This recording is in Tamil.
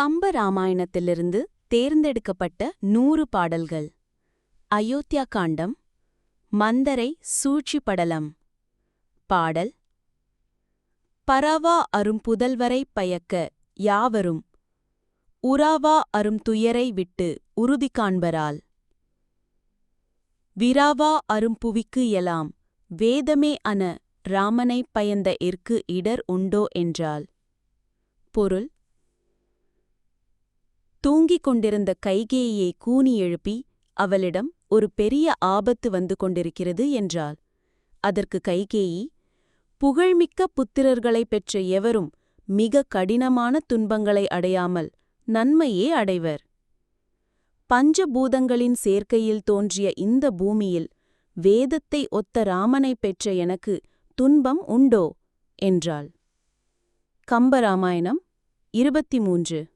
கம்ப ராமாயணத்திலிருந்து தேர்ந்தெடுக்கப்பட்ட 100 பாடல்கள். அயோத்தியா காண்டம். மந்தரை சூழ்ச்சி படலம். பாடல். பராவா அரும் புதல்வரை பயக்க யாவரும் உராவா அரும் துயரை விட்டு உறுதி காண்பரால் விராவா அரும் புவிக்கு எலாம் வேதமே அன ராமனைப் பயந்த இற்கு இடர் உண்டோ என்றாள். பொருள். தூங்கிக் கொண்டிருந்த கைகேயியை கூனி எழுப்பி அவளிடம் ஒரு பெரிய ஆபத்து வந்து கொண்டிருக்கிறது என்றாள். அதற்கு கைகேயி, புகழ்மிக்க புத்திரர்களைப் பெற்ற எவரும் மிக கடினமான துன்பங்களை அடையாமல் நன்மையே அடைவர். பஞ்சபூதங்களின் சேர்க்கையில் தோன்றிய இந்த பூமியில் வேதத்தை ஒத்த ராமனைப் பெற்ற எனக்கு துன்பம் உண்டோ என்றாள். கம்பராமாயணம் 23.